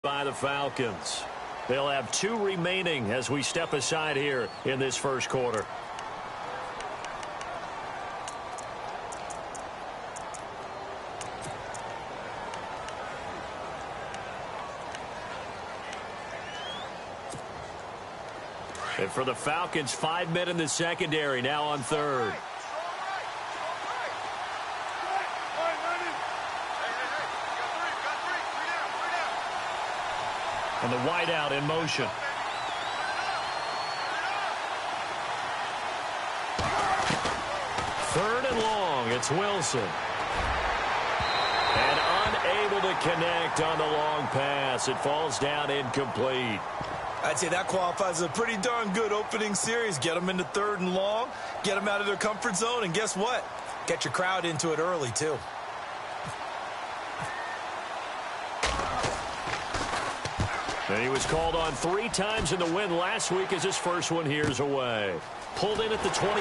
by the Falcons. They'll have 2 remaining as we step aside here in this first quarter. And for the Falcons, 5 men in the secondary, now on third. And the wideout in motion. Third and long, it's Wilson. And unable to connect on the long pass. It falls down incomplete. I'd say that qualifies as a pretty darn good opening series. Get them into third and long, get them out of their comfort zone, and guess what? Get your crowd into it early, too. And he was called on 3 times in the win last week as his first one here's away. Pulled in at the 24.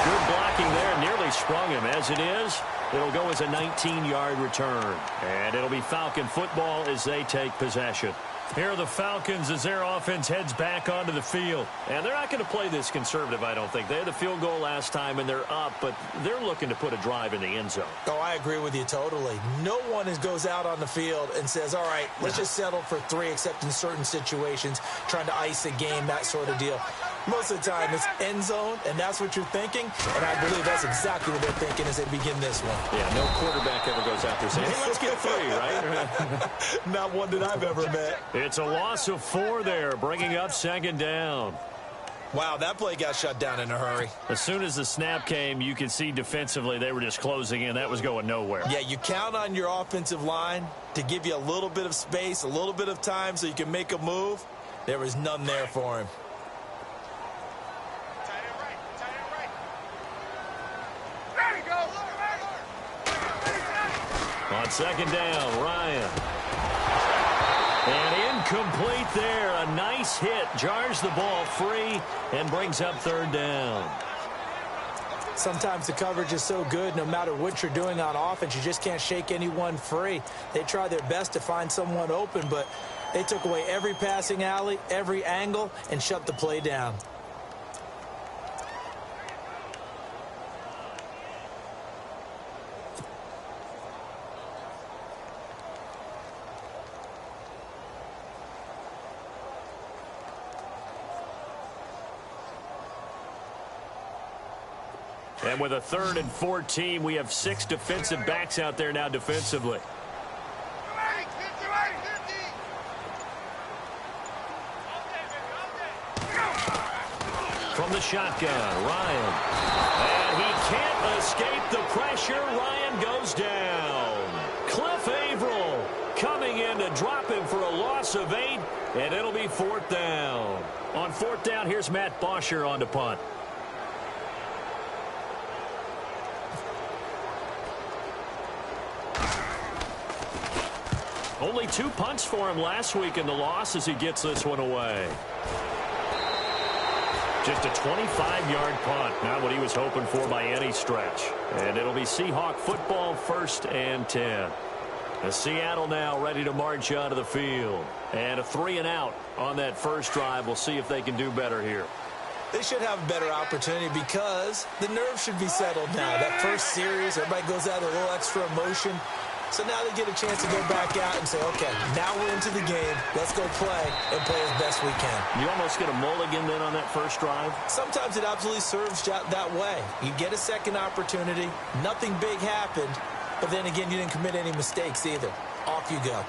Good blocking there, nearly sprung him. As it is, it'll go as a 19-yard return. And it'll be Falcon football as they take possession. Here are the Falcons as their offense heads back onto the field. And they're not going to play this conservative, I don't think. They had the field goal last time, and they're up, but they're looking to put a drive in the end zone. Oh, I agree with you totally. No one goes out on the field and says, all right, let's just settle for 3, except in certain situations, trying to ice a game, that sort of deal. Most of the time, it's end zone, and that's what you're thinking, and I believe that's exactly what they're thinking as they begin this one. Yeah, no quarterback ever goes out there saying, hey, let's get 3, right? Not one that I've ever met. It's a loss of 4 there, bringing up second down. Wow, that play got shut down in a hurry. As soon as the snap came, you could see defensively they were just closing in. That was going nowhere. Yeah, you count on your offensive line to give you a little bit of space, a little bit of time so you can make a move. There was none there for him. On second down, Ryan. And incomplete there. A nice hit. Jars the ball free and brings up third down. Sometimes the coverage is so good, no matter what you're doing on offense, you just can't shake anyone free. They try their best to find someone open, but they took away every passing alley, every angle, and shut the play down. And with a 3rd and 14, we have 6 defensive backs out there now defensively. From the shotgun, Ryan. And he can't escape the pressure. Ryan goes down. Cliff Averill coming in to drop him for a loss of 8, and it'll be 4th down. On 4th down, here's Matt Bosher on the punt. Only 2 punts for him last week in the loss as he gets this one away. Just a 25-yard punt. Not what he was hoping for by any stretch. And it'll be Seahawk football, 1st and 10. As Seattle now ready to march out of the field. And a 3-and-out on that first drive. We'll see if they can do better here. They should have a better opportunity because the nerves should be settled now. That first series, everybody goes out with a little extra emotion. So now they get a chance to go back out and say, okay, now we're into the game. Let's go play and play as best we can. You almost get a mulligan then on that first drive? Sometimes it absolutely serves that way. You get a second opportunity. Nothing big happened. But then again, you didn't commit any mistakes either. Off you go.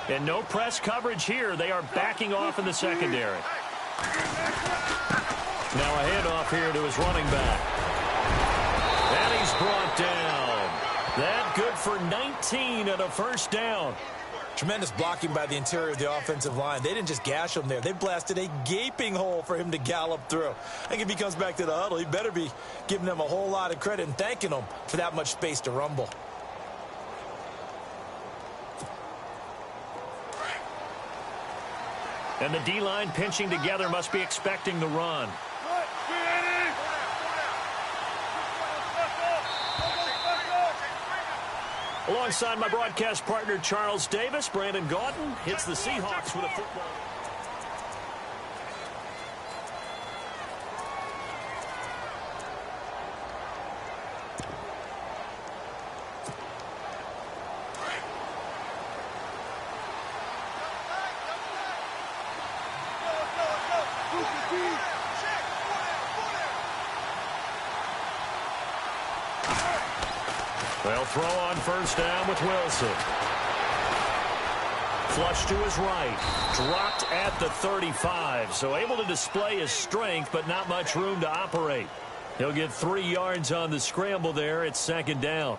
And no press coverage here. They are backing off in the secondary. Now a handoff here to his running back. And he's brought down. That good for 19 and a first down. Tremendous blocking by the interior of the offensive line. They didn't just gash him there. They blasted a gaping hole for him to gallop through. I think if he comes back to the huddle, he better be giving them a whole lot of credit and thanking them for that much space to rumble. And the D-line pinching together must be expecting the run. Alongside my broadcast partner, Charles Davis, Brandon Gaudin hits the Seahawks with a football. They'll throw on first down with Wilson. Flush to his right. Dropped at the 35. So able to display his strength, but not much room to operate. He'll get 3 yards on the scramble there. It's second down.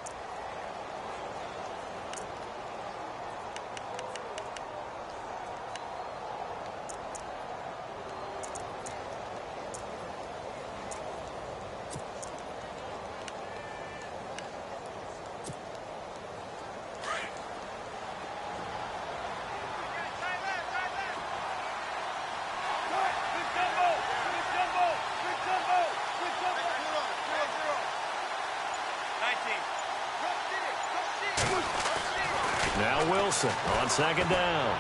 Now Wilson on second down.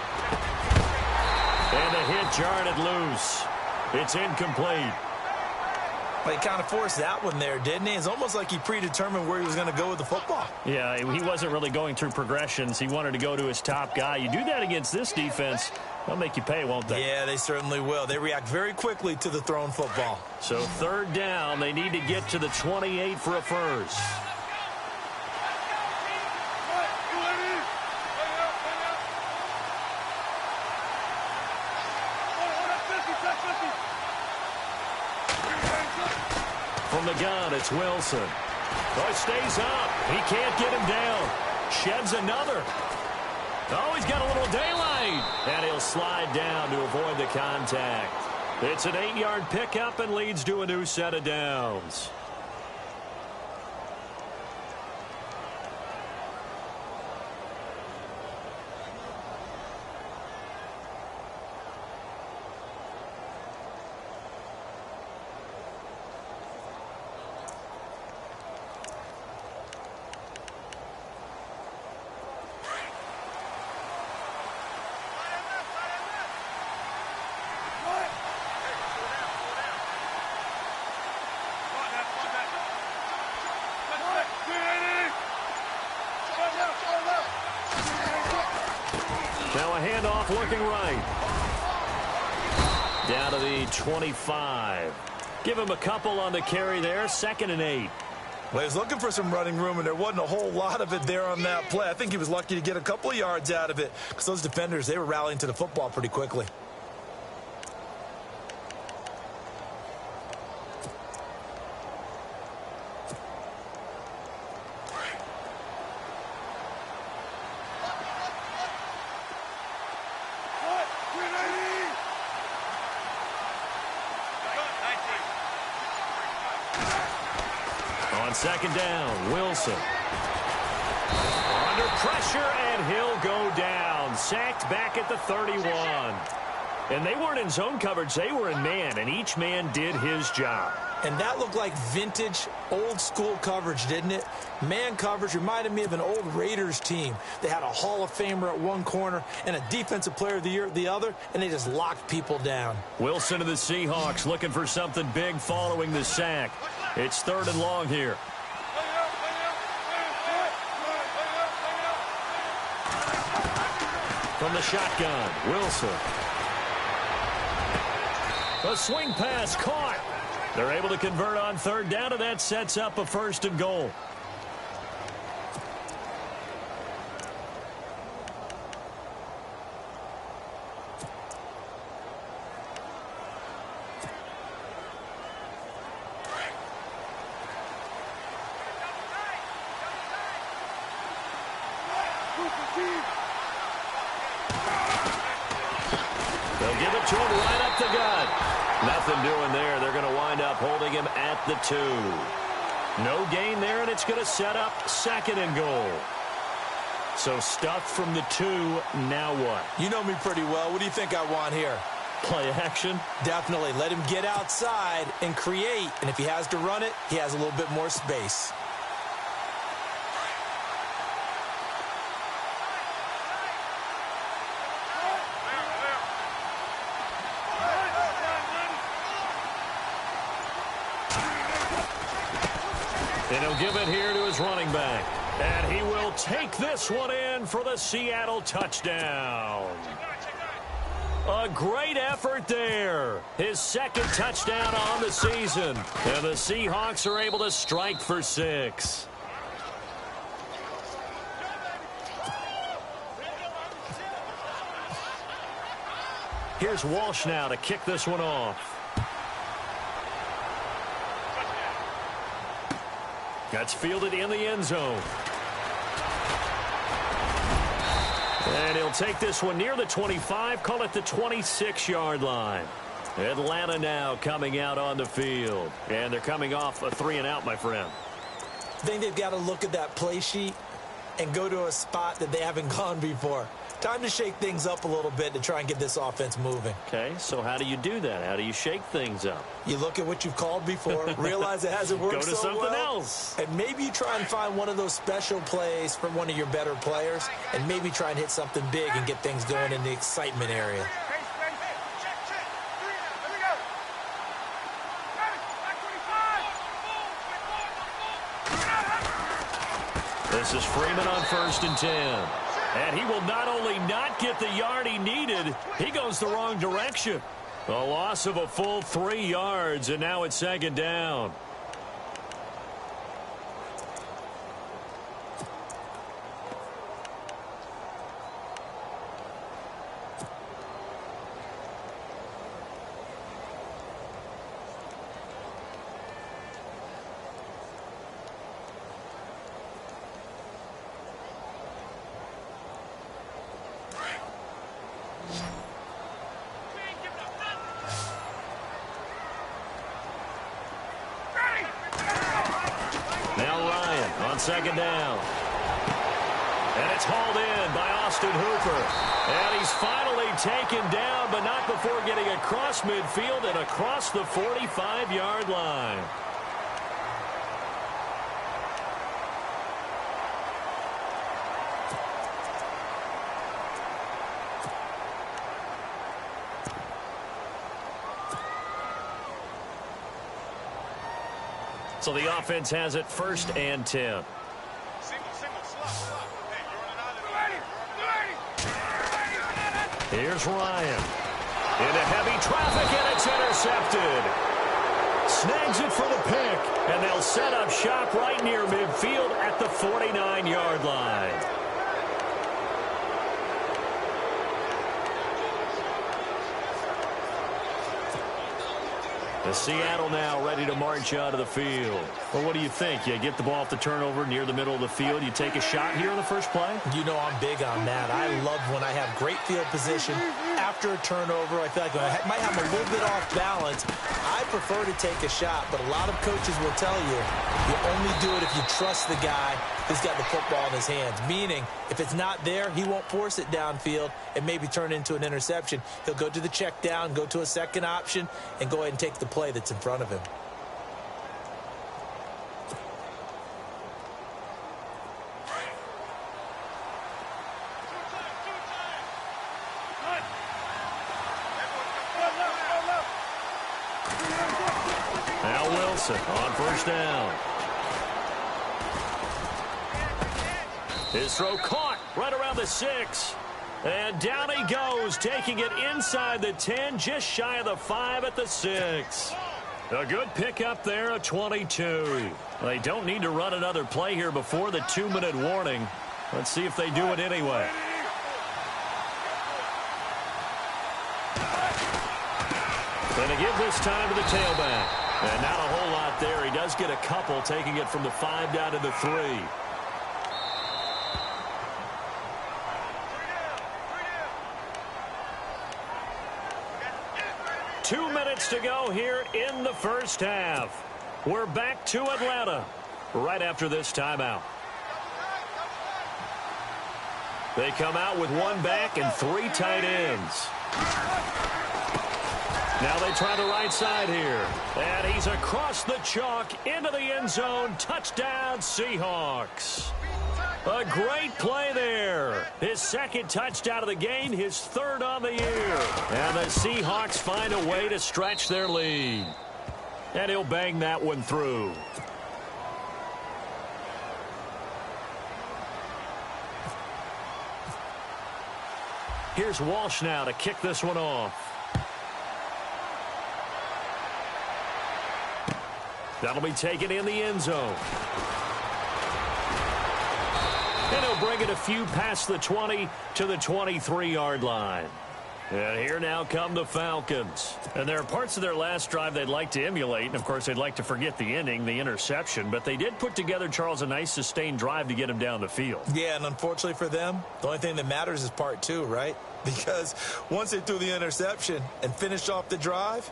And the hit jarred it loose. It's incomplete. Well, he kind of forced that one there, didn't he? It's almost like he predetermined where he was going to go with the football. Yeah, he wasn't really going through progressions. He wanted to go to his top guy. You do that against this defense, they'll make you pay, won't they? Yeah, they certainly will. They react very quickly to the thrown football. So third down, they need to get to the 28 for a first. From the gun, it's Wilson. Oh, he stays up. He can't get him down. Sheds another. Oh, he's got a little daylight. And he'll slide down to avoid the contact. It's an 8-yard pickup and leads to a new set of downs. Now a handoff looking right. Down to the 25. Give him a couple on the carry there. 2nd and 8. Well, he was looking for some running room, and there wasn't a whole lot of it there on that play. I think he was lucky to get a couple of yards out of it because those defenders, they were rallying to the football pretty quickly. Second down, Wilson. Under pressure, and he'll go down. Sacked back at the 31. And they weren't in zone coverage. They were in man, and each man did his job. And that looked like vintage, old-school coverage, didn't it? Man coverage reminded me of an old Raiders team. They had a Hall of Famer at one corner and a Defensive Player of the Year at the other, and they just locked people down. Wilson of the Seahawks looking for something big following the sack. It's 3rd and long here. From the shotgun, Wilson. A swing pass caught. They're able to convert on 3rd down, and that sets up a 1st and goal. They'll give it to him right up the gut. Nothing doing there. They're going to wind up holding him at the 2. No gain there, and it's going to set up 2nd and goal. So stuffed from the 2, now what? You know me pretty well. What do you think I want here? Play action? Definitely. Let him get outside and create. And if he has to run it, he has a little bit more space. And he'll give it here to his running back. And he will take this one in for the Seattle touchdown. A great effort there. His 2nd touchdown on the season. And the Seahawks are able to strike for 6. Here's Walsh now to kick this one off. That's fielded in the end zone. And he'll take this one near the 25, call it the 26-yard line. Atlanta now coming out on the field. And they're coming off a 3-and-out, my friend. I think they've got to look at that play sheet and go to a spot that they haven't gone before. Time to shake things up a little bit to try and get this offense moving. Okay, so how do you do that? How do you shake things up? You look at what you've called before, realize it hasn't worked so well. Go to something else. And maybe you try and find one of those special plays from one of your better players, and maybe try and hit something big and get things going in the excitement area. This is Freeman on 1st and 10. And he will not only not get the yard he needed, he goes the wrong direction. A loss of a full 3 yards, and now it's 2nd down. On 2nd down. And it's hauled in by Austin Hooper. And he's finally taken down, but not before getting across midfield and across the 45-yard line. So the offense has it 1st and 10. Here's Ryan. Into heavy traffic, and it's intercepted. Snags it for the pick, and they'll set up shop right near midfield at the 49-yard line. The Seattle now ready to march out of the field. Well, what do you think? You get the ball off the turnover near the middle of the field. You take a shot here in the first play? You know I'm big on that. I love when I have great field position. After a turnover, I feel like I might have a little bit off balance. I prefer to take a shot, but a lot of coaches will tell you, you only do it if you trust the guy who's got the football in his hands. Meaning, if it's not there, he won't force it downfield and maybe turn it into an interception. He'll go to the check down, go to a second option, and go ahead and take the play that's in front of him. Now Wilson on 1st down. His throw caught right around the 6. And down he goes, taking it inside the 10, just shy of the 5 at the 6. A good pickup there, a 22. They don't need to run another play here before the 2-minute warning. Let's see if they do it anyway. And to give this time to the tailback. And not a whole lot there. He does get a couple, taking it from the 5 down to the 3. 2 minutes to go here in the first half. We're back to Atlanta right after this timeout. They come out with one back and 3 tight ends. Now they try the right side here. And he's across the chalk into the end zone. Touchdown, Seahawks. A great play there. His second touchdown of the game, his third on the year. And the Seahawks find a way to stretch their lead. And he'll bang that one through. Here's Walsh now to kick this one off. That'll be taken in the end zone. And he'll bring it a few past the 20 to the 23-yard line. And here now come the Falcons. And there are parts of their last drive they'd like to emulate. And, of course, they'd like to forget the ending, the interception. But they did put together, Charles, a nice sustained drive to get him down the field. Yeah, and unfortunately for them, the only thing that matters is part 2, right? Because once they threw the interception and finished off the drive,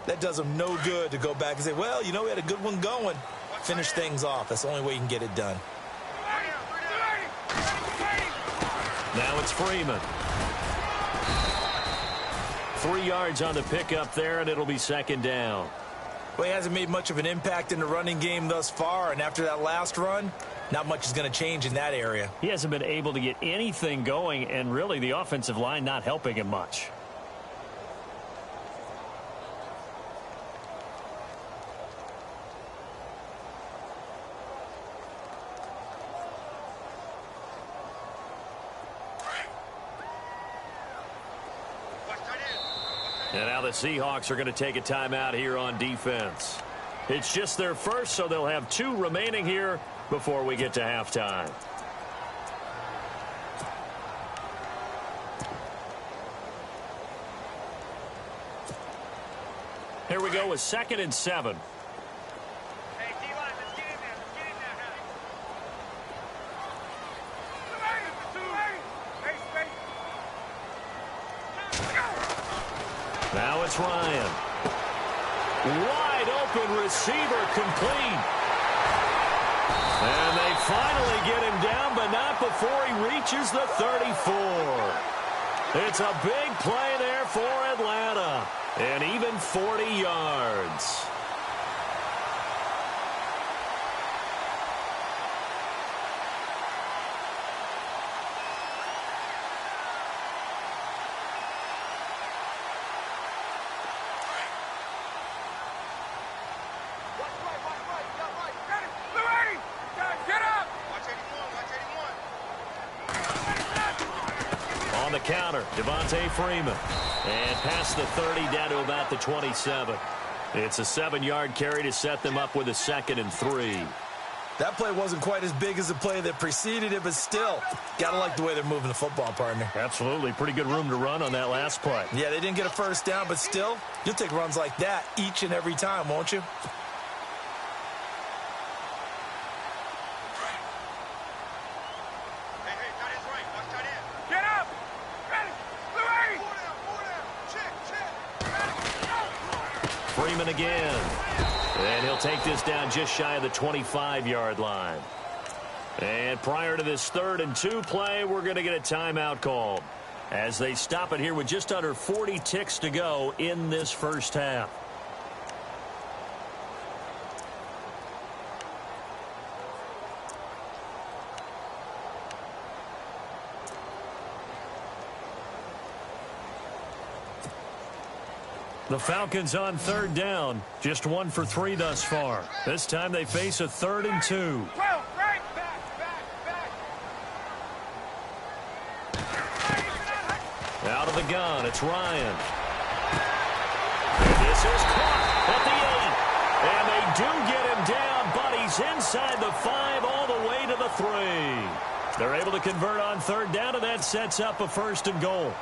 that does them no good to go back and say, well, you know, we had a good one going. Finish things off. That's the only way you can get it done. Now it's Freeman. 3 yards on the pickup there, and it'll be second down. Well, he hasn't made much of an impact in the running game thus far, and after that last run, not much is going to change in that area. He hasn't been able to get anything going, and really the offensive line not helping him much. And now the Seahawks are going to take a timeout here on defense. It's just their first, so they'll have 2 remaining here before we get to halftime. Here we go with 2nd and 7. Hey, Tillman, let's get in there. Let's get in there now. Now it's Ryan. Wide open receiver complete. And they finally get him down, but not before he reaches the 34. It's a big play there for Atlanta. And even 40 yards. On the counter, Devontae Freeman. And past the 30 down to about the 27. It's a 7-yard carry to set them up with a 2nd and 3. That play wasn't quite as big as the play that preceded it, but still, got to like the way they're moving the football, partner. Absolutely. Pretty good room to run on that last play. Yeah, they didn't get a first down, but still, you'll take runs like that each and every time, won't you? Freeman again. And he'll take this down just shy of the 25-yard line. And prior to this 3rd and 2 play, we're going to get a timeout called as they stop it here with just under 40 ticks to go in this first half. The Falcons on 3rd down. Just 1 for 3 thus far. This time they face a 3rd and 2. Out of the gun, it's Ryan. And this is caught at the 8. And they do get him down, but he's inside the 5 all the way to the 3. They're able to convert on 3rd down, and that sets up a 1st and goal.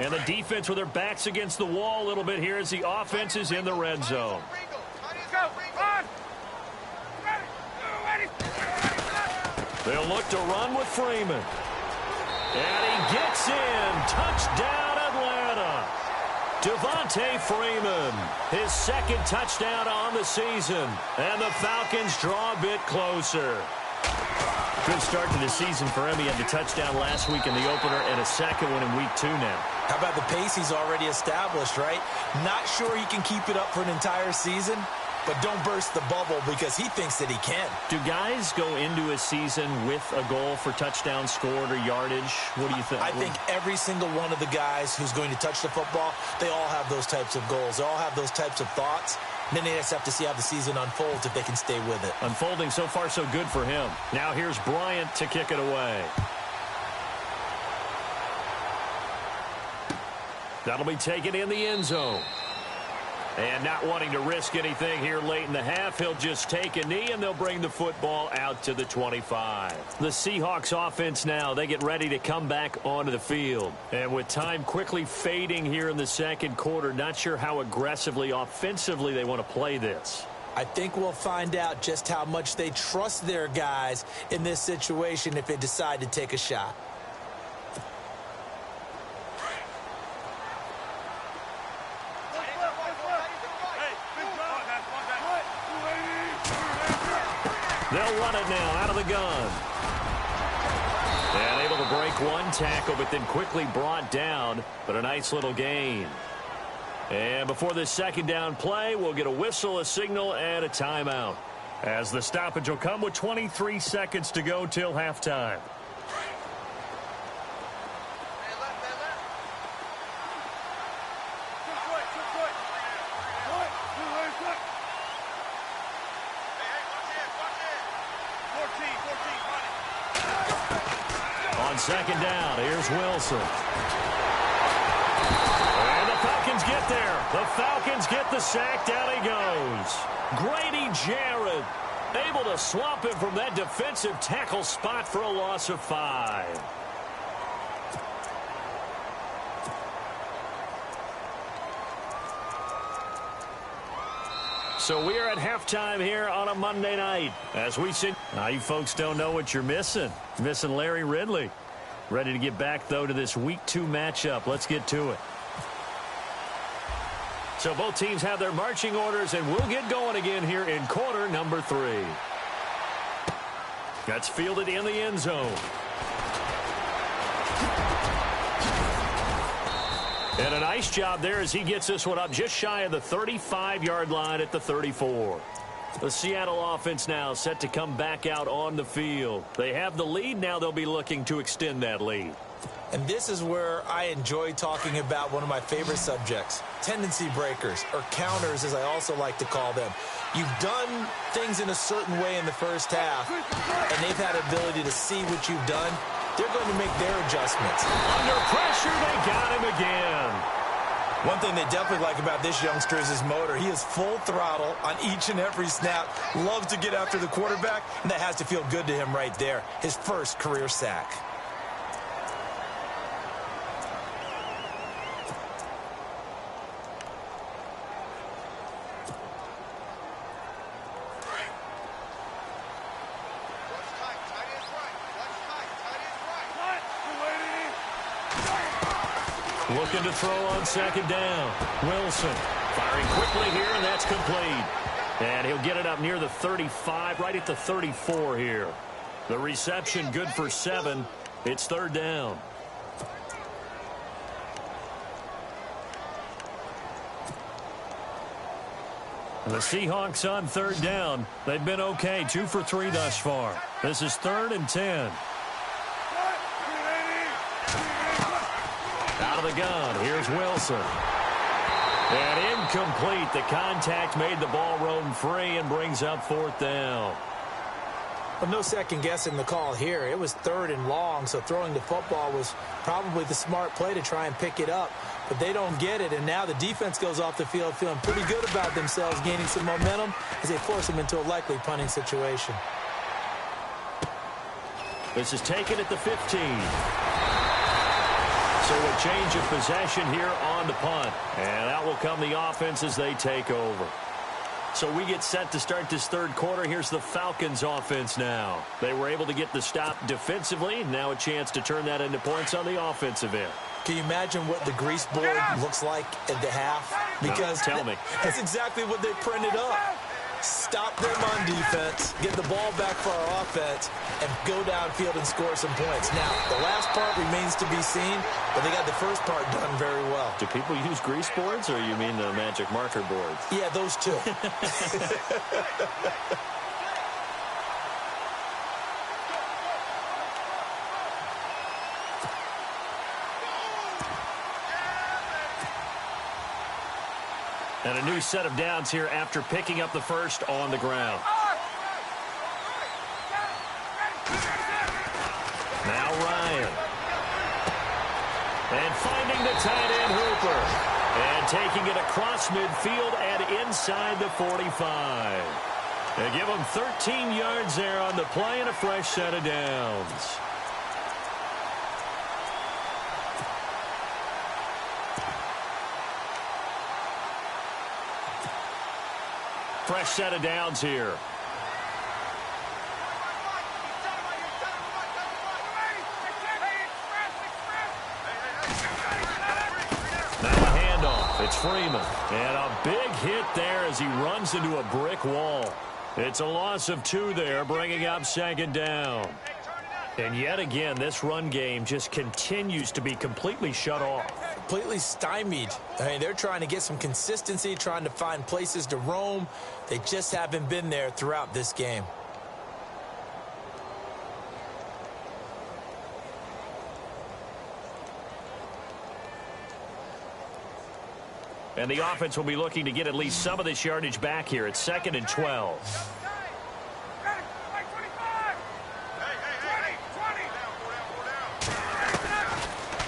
And the defense with their backs against the wall a little bit here as the offense is in the red zone. They'll look to run with Freeman. And he gets in. Touchdown, Atlanta. Devontae Freeman, his second touchdown on the season. And the Falcons draw a bit closer. Good start to the season for him. He had the touchdown last week in the opener and a second one in week 2 now. How about the pace he's already established, right? Not sure he can keep it up for an entire season, but don't burst the bubble because he thinks that he can. Do guys go into a season with a goal for touchdown scored or yardage? What do you think? I think every single one of the guys who's going to touch the football, they all have those types of goals. They all have those types of thoughts. And then they just have to see how the season unfolds if they can stay with it. Unfolding so far so good for him. Now here's Bryant to kick it away. That'll be taken in the end zone. And not wanting to risk anything here late in the half, he'll just take a knee, and they'll bring the football out to the 25. The Seahawks offense now, they get ready to come back onto the field. And with time quickly fading here in the second quarter, not sure how aggressively, offensively they want to play this. I think we'll find out just how much they trust their guys in this situation if they decide to take a shot. They'll run it now out of the gun. And able to break one tackle, but then quickly brought down. But a nice little gain. And before this second down play, we'll get a whistle, a signal, and a timeout. As the stoppage will come with 23 seconds to go till halftime. On second down, here's Wilson. And the Falcons get there. The Falcons get the sack. Down he goes. Grady Jarrett able to swamp him from that defensive tackle spot for a loss of 5. So we are at halftime here on a Monday night. As we see, now you folks don't know what you're missing. You're missing Larry Ridley. Ready to get back, though, to this Week 2 matchup. Let's get to it. So both teams have their marching orders, and we'll get going again here in quarter number 3. That's fielded in the end zone. And a nice job there as he gets this one up just shy of the 35-yard line at the 34. The Seattle offense now set to come back out on the field. They have the lead. Now they'll be looking to extend that lead. And this is where I enjoy talking about one of my favorite subjects, tendency breakers, or counters as I also like to call them. You've done things in a certain way in the first half, and they've had ability to see what you've done. They're going to make their adjustments. Under pressure, they got him again. One thing they definitely like about this youngster is his motor. He is full throttle on each and every snap. Loves to get after the quarterback, and that has to feel good to him right there. His first career sack. Looking to throw on second down. Wilson firing quickly here, and that's complete. And he'll get it up near the 35, right at the 34 here. The reception good for 7. It's third down. The Seahawks on third down. They've been okay, 2 for 3 thus far. This is 3rd and 10. Out of the gun, here's Wilson. And incomplete. The contact made the ball roam free and brings up 4th down. Well, no second guessing the call here. It was 3rd and long, so throwing the football was probably the smart play to try and pick it up. But they don't get it, and now the defense goes off the field feeling pretty good about themselves, gaining some momentum as they force them into a likely punting situation. This is taken at the 15. So a change of possession here on the punt. And out will come the offense as they take over. So we get set to start this third quarter. Here's the Falcons offense now. They were able to get the stop defensively. Now a chance to turn that into points on the offensive end. Can you imagine what the grease board looks like at the half? Because no, tell me. That's exactly what they printed up. Stop them on defense, get the ball back for our offense, and go downfield and score some points. Now, the last part remains to be seen, but they got the first part done very well. Do people use grease boards, or you mean the magic marker boards? Yeah, those two. And a new set of downs here after picking up the first on the ground. Now Ryan. And finding the tight end Hooper. And taking it across midfield and inside the 45. They give him 13 yards there on the play and a fresh set of downs. Fresh set of downs here. Now a handoff. It's Freeman. And a big hit there as he runs into a brick wall. It's a loss of 2 there, bringing up second down. And yet again, this run game just continues to be completely shut off. Completely stymied. I mean, they're trying to get some consistency, trying to find places to roam. They just haven't been there throughout this game. And the offense will be looking to get at least some of this yardage back here. It's 2nd and 12.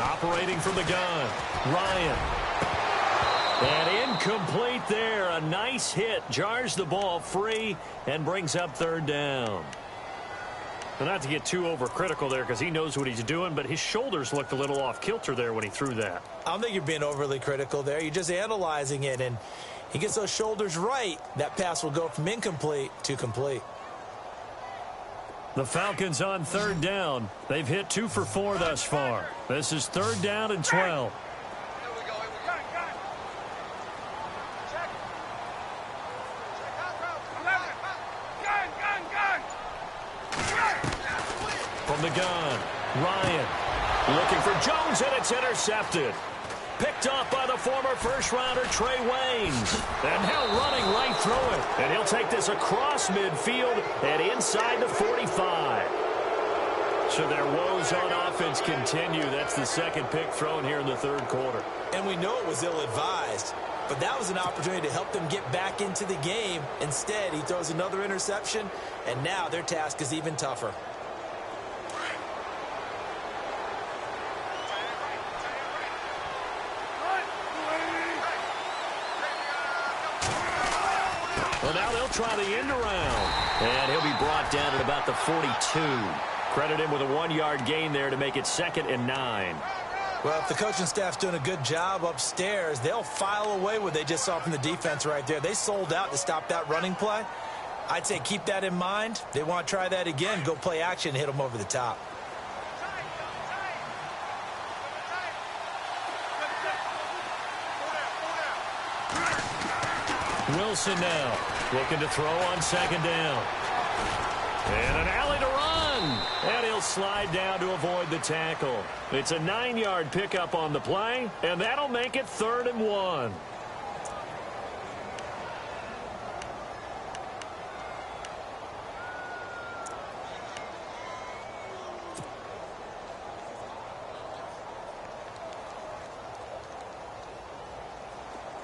Operating from the gun, Ryan. And incomplete there. A nice hit. Jars the ball free and brings up 3rd down. Well, not to get too overcritical there because he knows what he's doing, but his shoulders looked a little off kilter there when he threw that. I don't think you're being overly critical there. You're just analyzing it, and he gets those shoulders right. That pass will go from incomplete to complete. The Falcons on 3rd down. They've hit 2 for 4 thus far. This is 3rd down and 12. From the gun, Ryan looking for Jones, and it's intercepted. Picked off by the former first-rounder Trey Waynes. And now running right through it. And he'll take this across midfield and inside the 45. So their woes on offense continue. That's the second pick thrown here in the 3rd quarter. And we know it was ill-advised. But that was an opportunity to help them get back into the game. Instead, he throws another interception, and now their task is even tougher. Well, now they'll try the end around. And he'll be brought down at about the 42. Credit him with a 1-yard gain there to make it 2nd and 9. Well, if the coaching staff's doing a good job upstairs, they'll file away what they just saw from the defense right there. They sold out to stop that running play. I'd say keep that in mind. They want to try that again, go play action, and hit them over the top. Wilson now looking to throw on 2nd down. And an alley to run. And he'll slide down to avoid the tackle. It's a 9-yard pickup on the play, and that'll make it 3rd and 1.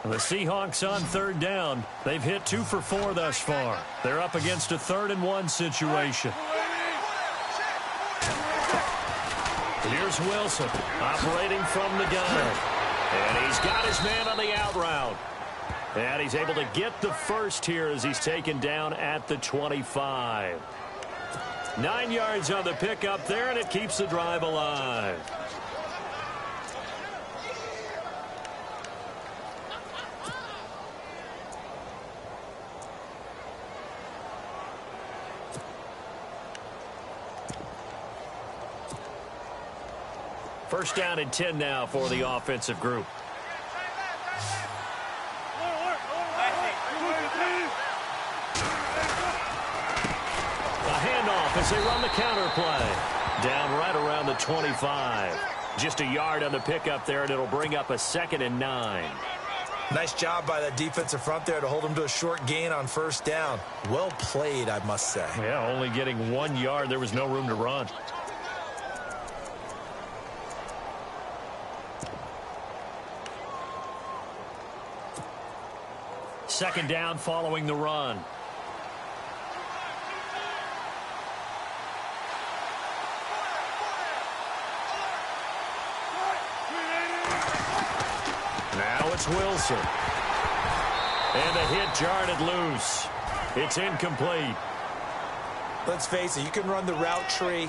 The Seahawks on 3rd down. They've hit 2 for 4 thus far. They're up against a 3rd and 1 situation. Here's Wilson operating from the gun. And he's got his man on the out route. And he's able to get the first here as he's taken down at the 25. 9 yards on the pickup there, and it keeps the drive alive. First down and 10 now for the offensive group. A handoff as they run the counter play. Down right around the 25. Just a yard on the pickup there, and it'll bring up a 2nd and 9. Nice job by that defensive front there to hold them to a short gain on first down. Well played, I must say. Yeah, only getting 1 yard. There was no room to run. Second down following the run. Now it's Wilson. And the hit jarred it loose. It's incomplete. Let's face it, you can run the route tree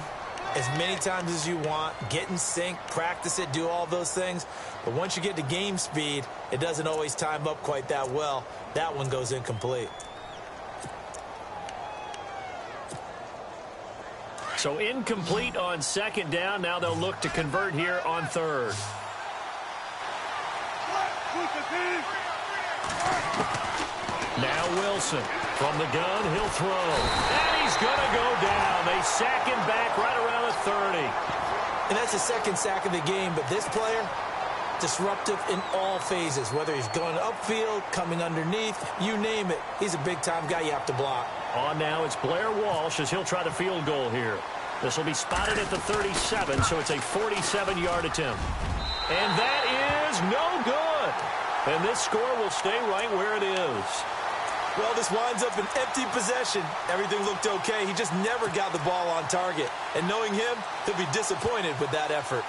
as many times as you want, get in sync, practice it, do all those things. But once you get to game speed, it doesn't always time up quite that well. That one goes incomplete. So incomplete on second down. Now they'll look to convert here on third. Now Wilson from the gun. He'll throw. And he's going to go down. They sack him back right around the 30. And that's the second sack of the game. But this player, disruptive in all phases. Whether he's going upfield, coming underneath, you name it. He's a big-time guy you have to block. On now, it's Blair Walsh as he'll try the field goal here. This will be spotted at the 37, so it's a 47-yard attempt. And that is no good. And this score will stay right where it is. Well, this winds up an empty possession. Everything looked okay. He just never got the ball on target. And knowing him, he'll be disappointed with that effort.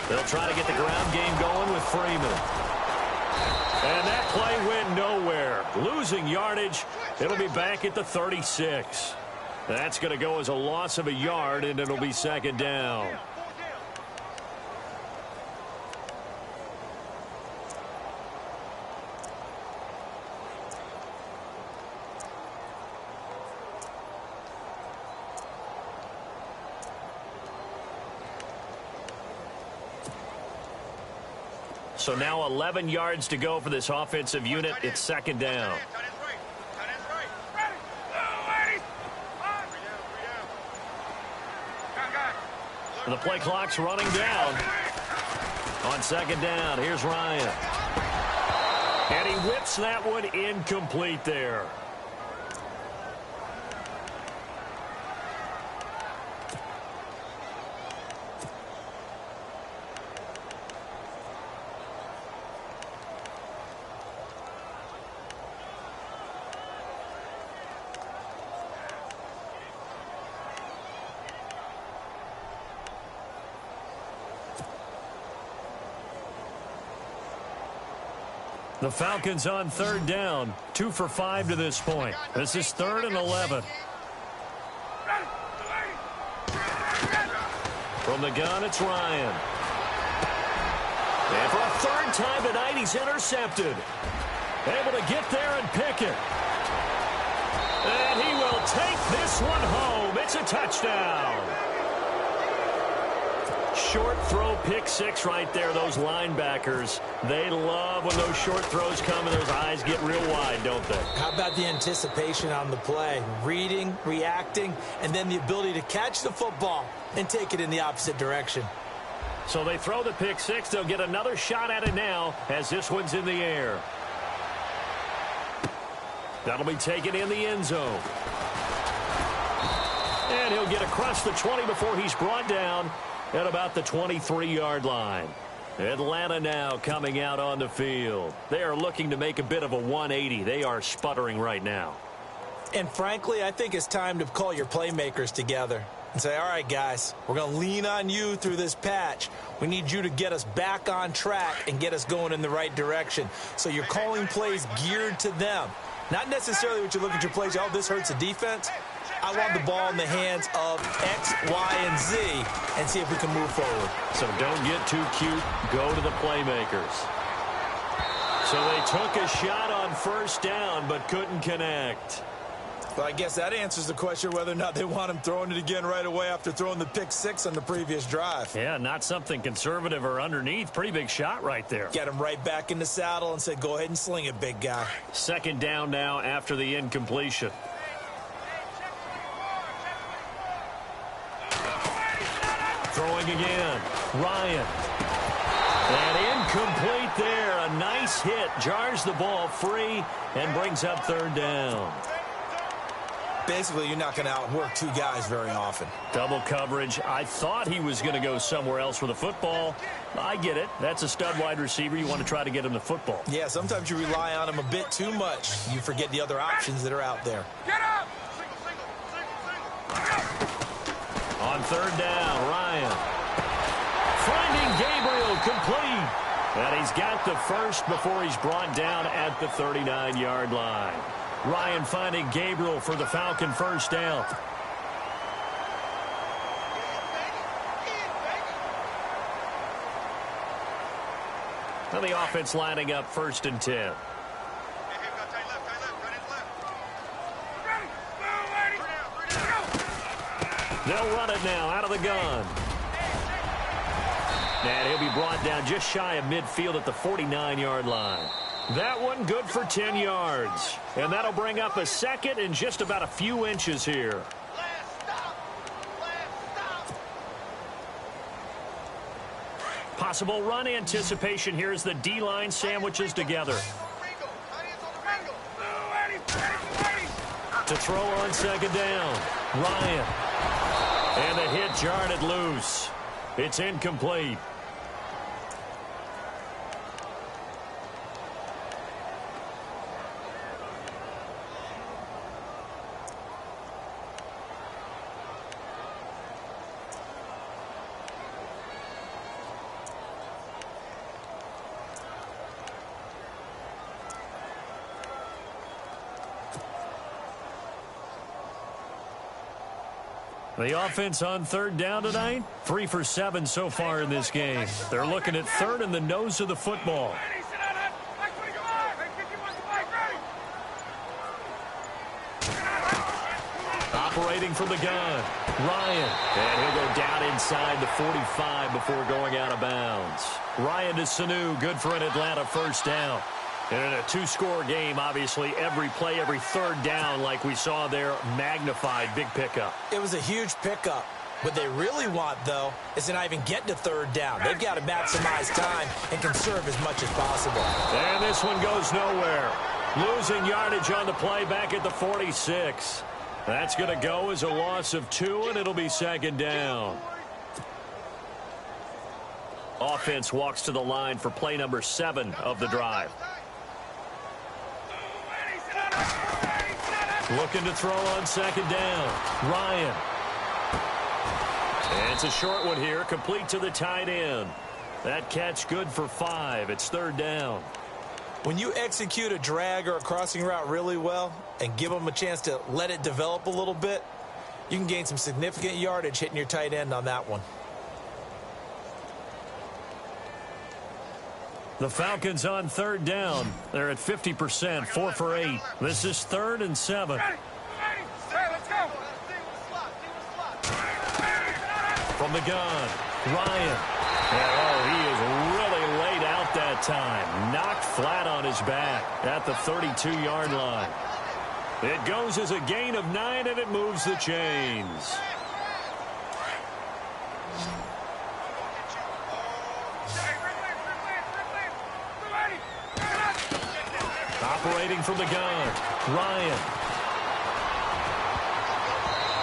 They'll try to get the ground game going with Freeman. And that play went nowhere. Losing yardage. It'll be back at the 36. That's going to go as a loss of a yard, and it'll be second down. So now 11 yards to go for this offensive unit. It's second down. And the play clock's running down. On second down, here's Ryan. And he whips that one incomplete there. The Falcons on third down, 2 for 5 to this point. This is 3rd and 11. From the gun, it's Ryan. And for a third time tonight, he's intercepted. Able to get there and pick it. And he will take this one home. It's a touchdown. Short throw, pick six right there. Those linebackers, they love when those short throws come and those eyes get real wide, don't they? How about the anticipation on the play? Reading, reacting, and then the ability to catch the football and take it in the opposite direction. So they throw the pick six. They'll get another shot at it now as this one's in the air. That'll be taken in the end zone. And he'll get across the 20 before he's brought down at about the 23-yard line. Atlanta now coming out on the field. They are looking to make a bit of a 180. They are sputtering right now. And frankly, I think it's time to call your playmakers together and say, all right, guys, we're going to lean on you through this patch. We need you to get us back on track and get us going in the right direction. So you're calling plays geared to them. Not necessarily what you look at your plays, oh, this hurts the defense. I want the ball in the hands of X, Y, and Z and see if we can move forward. So don't get too cute. Go to the playmakers. So they took a shot on first down but couldn't connect. Well, I guess that answers the question whether or not they want him throwing it again right away after throwing the pick six on the previous drive. Yeah, not something conservative or underneath. Pretty big shot right there. Get him right back in the saddle and said, go ahead and sling it, big guy. Second down now after the incompletion. Throwing again. Ryan. And incomplete there. A nice hit. Jars the ball free and brings up third down. Basically, you're not going to outwork two guys very often. Double coverage. I thought he was going to go somewhere else for the football. I get it. That's a stud wide receiver. You want to try to get him the football. Yeah, sometimes you rely on him a bit too much. You forget the other options that are out there. Get up! On third down, Ryan. Finding Gabriel complete. And he's got the first before he's brought down at the 39-yard line. Ryan finding Gabriel for the Falcon first down. And the offense lining up first and 10. They'll run it now out of the gun. And he'll be brought down just shy of midfield at the 49-yard line. That one good for 10 yards. And that'll bring up a second and just about a few inches here. Possible run anticipation here as the D-line sandwiches together. To throw on second down. Ryan. And the hit jarred it loose. It's incomplete. The offense on third down tonight, 3 for 7 so far in this game. They're looking at third in the nose of the football. Operating from the gun, Ryan. And he'll go down inside the 45 before going out of bounds. Ryan to Sanu, good for an Atlanta first down. And in a two-score game, obviously, every play, every third down, like we saw there, magnified, big pickup. It was a huge pickup. What they really want, though, is to not even get to third down. They've got to maximize time and conserve as much as possible. And this one goes nowhere. Losing yardage on the play back at the 46. That's going to go as a loss of 2, and it'll be second down. Offense walks to the line for play number 7 of the drive. Looking to throw on second down. Ryan. And it's a short one here, complete to the tight end. That catch good for 5. It's third down. When you execute a drag or a crossing route really well and give them a chance to let it develop a little bit, you can gain some significant yardage hitting your tight end on that one. The Falcons on third down. They're at 50%, 4 for 8. This is 3rd and 7. From the gun, Ryan. And, he is really laid out that time. Knocked flat on his back at the 32-yard line. It goes as a gain of 9, and it moves the chains. Operating from the gun, Ryan.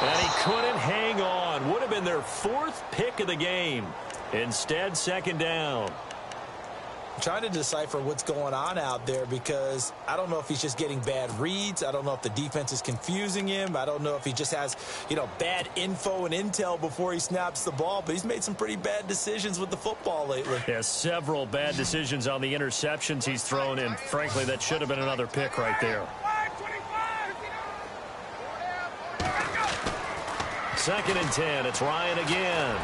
And he couldn't hang on. Would have been their 4th pick of the game. Instead, second down. I'm trying to decipher what's going on out there because I don't know if he's just getting bad reads. I don't know if the defense is confusing him. I don't know if he just has, bad info and intel before he snaps the ball. But he's made some pretty bad decisions with the football lately. Yeah, several bad decisions on the interceptions he's thrown in. Frankly, that should have been another pick right there. 2nd and 10. It's Ryan again.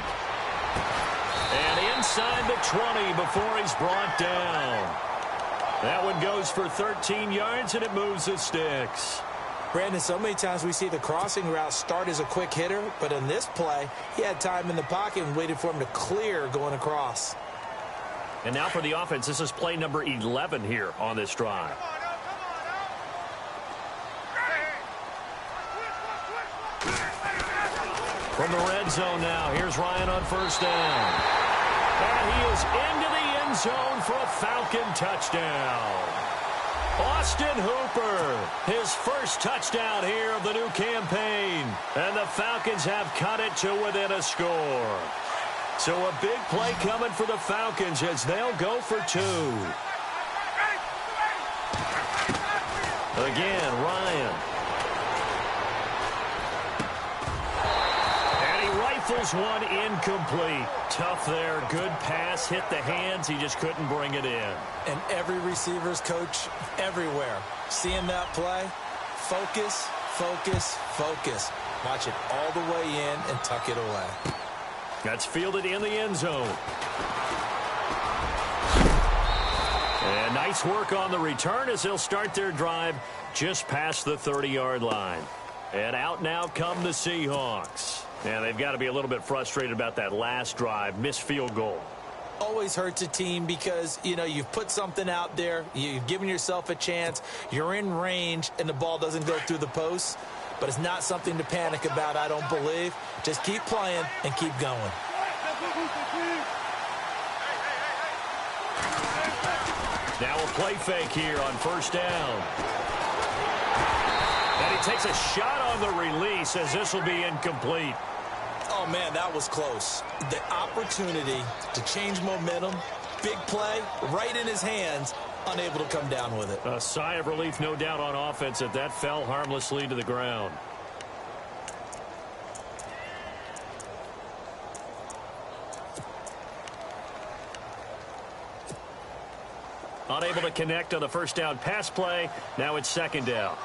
And inside the 20 before he's brought down. That one goes for 13 yards, and it moves the sticks. Brandon, so many times we see the crossing route start as a quick hitter, but in this play, he had time in the pocket and waited for him to clear going across. And now for the offense, this is play number 11 here on this drive. From the red zone now, here's Ryan on first down. And he is into the end zone for a Falcon touchdown. Austin Hooper, his first touchdown here of the new campaign. And the Falcons have cut it to within a score. So a big play coming for the Falcons as they'll go for 2. Again, Ryan. And he rifles one incomplete. Tough there. Good pass. Hit the hands. He just couldn't bring it in. And every receiver's coach everywhere. Seeing that play, focus, focus, focus. Watch it all the way in and tuck it away. That's fielded in the end zone. And nice work on the return as they'll start their drive just past the 30-yard line. And out now come the Seahawks. And they've got to be a little bit frustrated about that last drive, missed field goal. Always hurts a team because, you know, you've put something out there, you've given yourself a chance, you're in range, and the ball doesn't go through the posts. But it's not something to panic about, I don't believe. Just keep playing and keep going. Now a play fake here on first down. And he takes a shot on the release as this will be incomplete. Oh, man, that was close. The opportunity to change momentum, big play, right in his hands, unable to come down with it. A sigh of relief, no doubt, on offense that fell harmlessly to the ground. Unable to connect on the first down pass play. Now it's second down.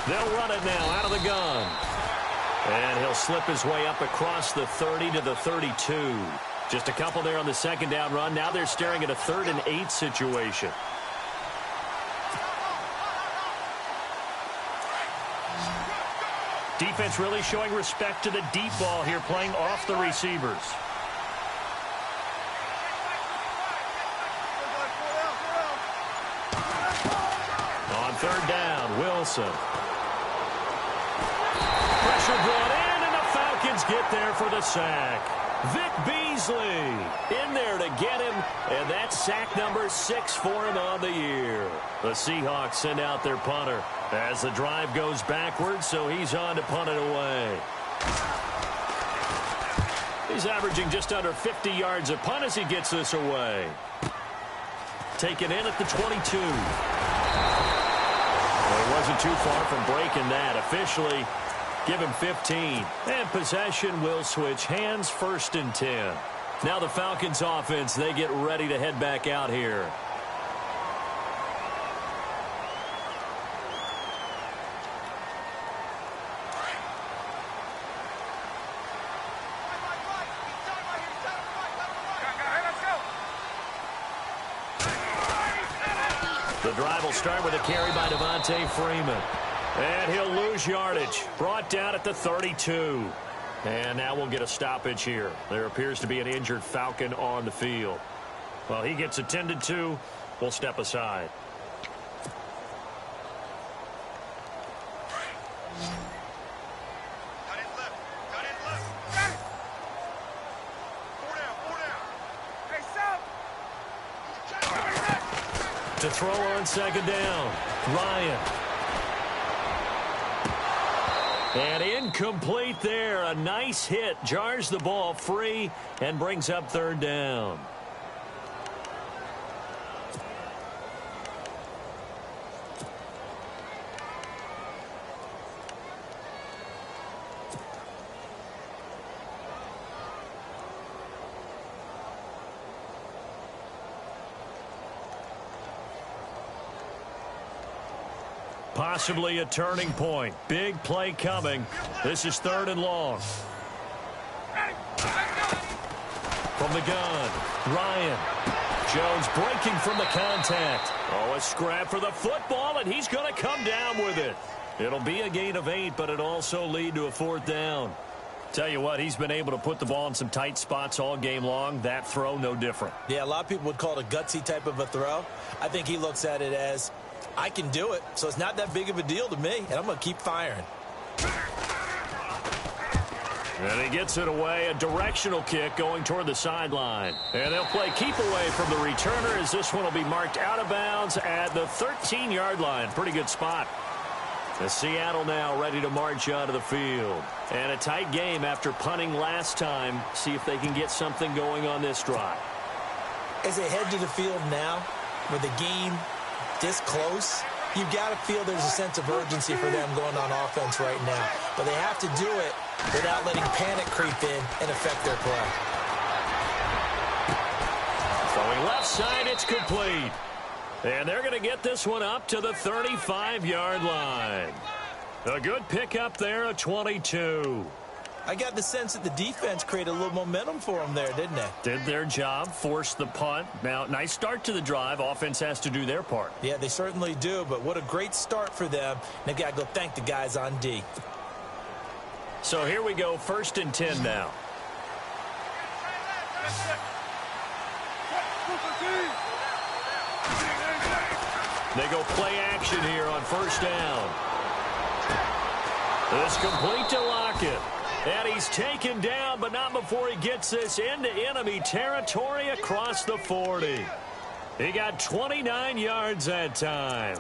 They'll run it now out of the gun. And he'll slip his way up across the 30 to the 32. Just a couple there on the second down run. Now they're staring at a 3rd and 8 situation. Defense really showing respect to the deep ball here, playing off the receivers. On third down, Wilson. Pressure brought in, and the Falcons get there for the sack. Vic Beasley in there to get him, and that's sack number 6 for him on the year. The Seahawks send out their punter as the drive goes backwards, so he's on to punt it away. He's averaging just under 50 yards a punt as he gets this away. Taken in at the 22. Well, he wasn't too far from breaking that. Officially, give him 15. And possession will switch hands, 1st and 10. Now the Falcons offense, they get ready to head back out here. The drive will start with a carry by Devontae Freeman. And he'll lose yardage. Brought down at the 32. And now we'll get a stoppage here. There appears to be an injured Falcon on the field. Well, he gets attended to. We'll step aside. To throw on second down, Ryan. And incomplete there. A nice hit. Jars the ball free and brings up 3rd down. Possibly a turning point. Big play coming. This is 3rd and long. From the gun, Ryan. Jones breaking from the contact. Oh, a scrap for the football, and he's going to come down with it. It'll be a gain of 8, but it'll also lead to a 4th down. Tell you what, he's been able to put the ball in some tight spots all game long. That throw, no different. Yeah, a lot of people would call it a gutsy type of a throw. I think he looks at it as, I can do it, so it's not that big of a deal to me, and I'm going to keep firing. And he gets it away, a directional kick going toward the sideline. And they'll play keep away from the returner as this one will be marked out of bounds at the 13-yard line. Pretty good spot. The Seattle now ready to march out of the field. And a tight game after punting last time. See if they can get something going on this drive. As they head to the field now, with the game this close, you've got to feel there's a sense of urgency for them going on offense right now. But they have to do it without letting panic creep in and affect their play. Throwing left side, it's complete. And they're going to get this one up to the 35-yard line. A good pickup there, a 22. I got the sense that the defense created a little momentum for them there, didn't they? Did their job, forced the punt. Now, nice start to the drive. Offense has to do their part. Yeah, they certainly do, but what a great start for them. They've got to go thank the guys on D. So here we go, 1st and 10 now. They go play action here on 1st down. It's complete to Lockett. And he's taken down, but not before he gets this into enemy territory across the 40. He got 29 yards that time.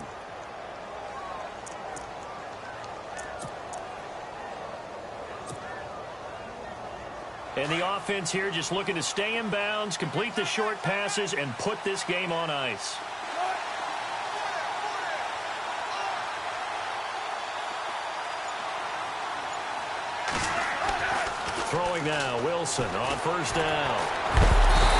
And the offense here just looking to stay in bounds, complete the short passes, and put this game on ice. Throwing now, Wilson on 1st down.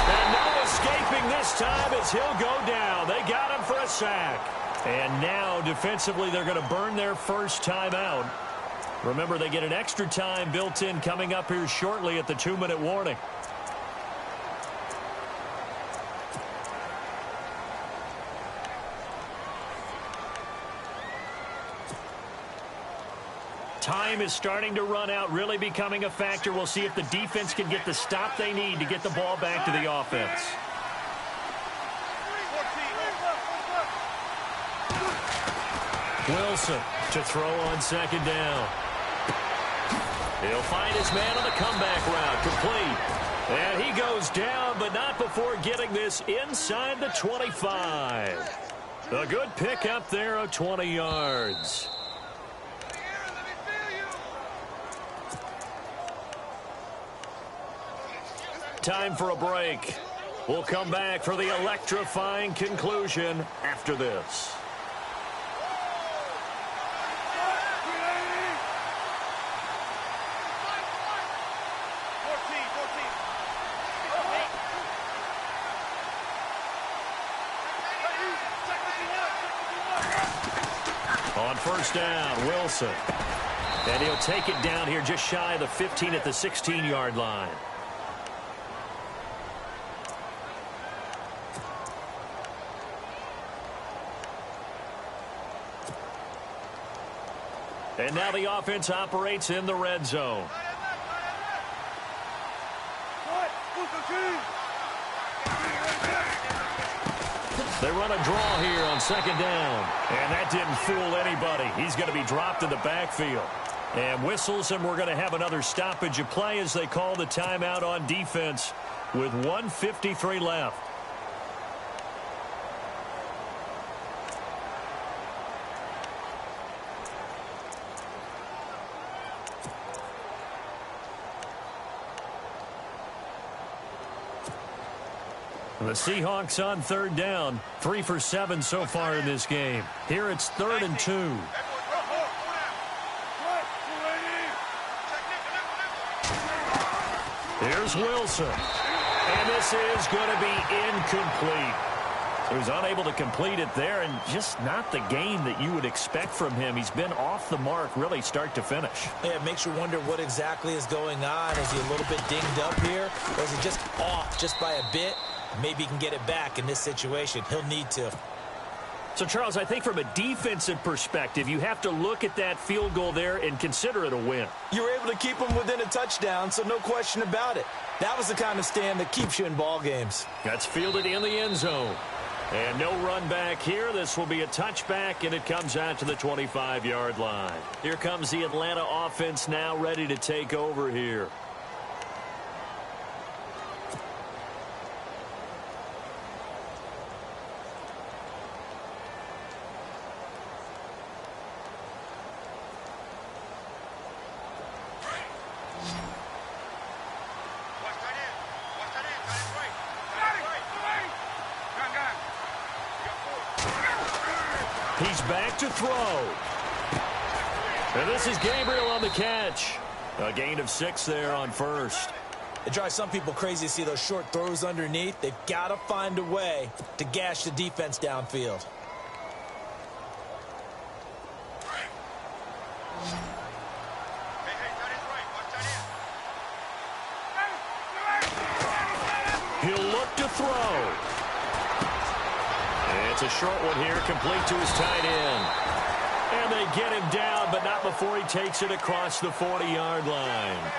And no escaping this time as he'll go down. They got him for a sack. And now defensively they're going to burn their first timeout. Remember, they get an extra time built in coming up here shortly at the 2-minute warning. Time is starting to run out, really becoming a factor. We'll see if the defense can get the stop they need to get the ball back to the offense. Wilson to throw on 2nd down. He'll find his man on the comeback route, complete. And he goes down, but not before getting this inside the 25. A good pickup there of 20 yards. Time for a break. We'll come back for the electrifying conclusion after this. On 1st down, Wilson. And he'll take it down here just shy of the 15 at the 16-yard line. And now the offense operates in the red zone. They run a draw here on 2nd down. And that didn't fool anybody. He's going to be dropped in the backfield. And whistles, and we're going to have another stoppage of play as they call the timeout on defense with 1:53 left. The Seahawks on 3rd down, 3 for 7 so far in this game. Here it's 3rd and 2. Here's Wilson. And this is going to be incomplete. He was unable to complete it there, and just not the game that you would expect from him. He's been off the mark really start to finish. Yeah, it makes you wonder what exactly is going on. Is he a little bit dinged up here, or is he just off just by a bit? Maybe he can get it back in this situation. He'll need to. So, Charles, I think from a defensive perspective, you have to look at that field goal there and consider it a win. You were able to keep him within a touchdown, so no question about it. That was the kind of stand that keeps you in ball games. That's fielded in the end zone. And no run back here. This will be a touchback, and it comes out to the 25-yard line. Here comes the Atlanta offense now ready to take over here. He's back to throw. And this is Gabriel on the catch. A gain of 6 there on first. It drives some people crazy to see those short throws underneath. They've got to find a way to gash the defense downfield. He'll look to throw. It's a short one here, complete to his tight end. And they get him down, but not before he takes it across the 40-yard line.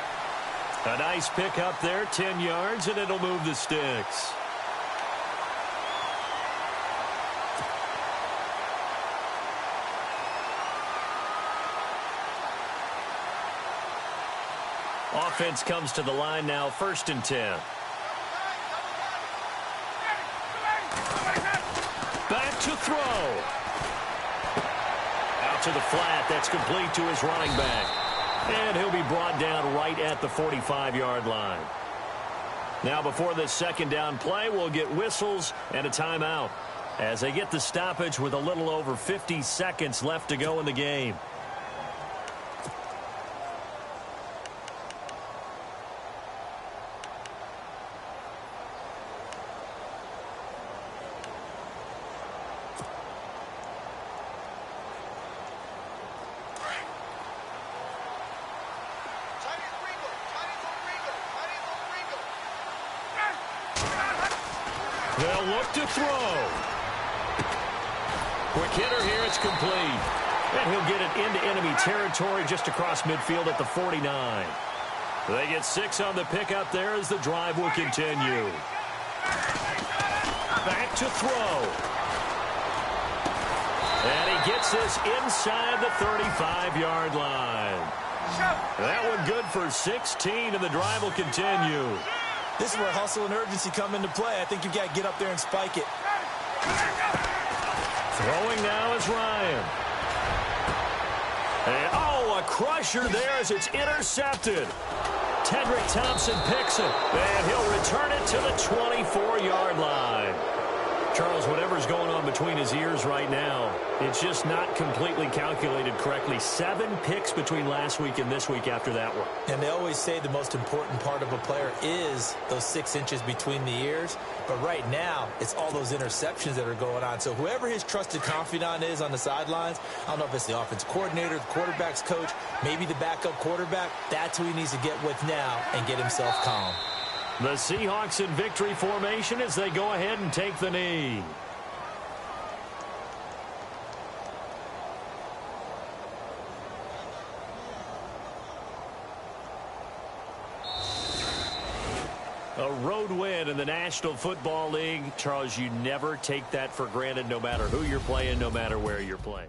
A nice pick up there, 10 yards, and it'll move the sticks. Offense comes to the line now, 1st and 10. Back to throw. Out to the flat. That's complete to his running back. And he'll be brought down right at the 45-yard line. Now before this second down play, we'll get whistles and a timeout as they get the stoppage with a little over 50 seconds left to go in the game. They'll look to throw. Quick hitter here. It's complete. And he'll get it into enemy territory just across midfield at the 49. They get 6 on the pickup there as the drive will continue. Back to throw. And he gets this inside the 35-yard line. That one good for 16, and the drive will continue. This is where hustle and urgency come into play. I think you've got to get up there and spike it. Throwing now is Ryan. And, a crusher there as it's intercepted. Tedrick Thompson picks it, and he'll return it to the 24-yard line. Charles, whatever's going on between his ears right now, it's just not completely calculated correctly. 7 picks between last week and this week after that one. And they always say the most important part of a player is those 6 inches between the ears. But right now, it's all those interceptions that are going on. So whoever his trusted confidant is on the sidelines, I don't know if it's the offense coordinator, the quarterback's coach, maybe the backup quarterback, that's who he needs to get with now and get himself calm. The Seahawks in victory formation as they go ahead and take the knee. A road win in the National Football League. Charles, you never take that for granted no matter who you're playing, no matter where you're playing.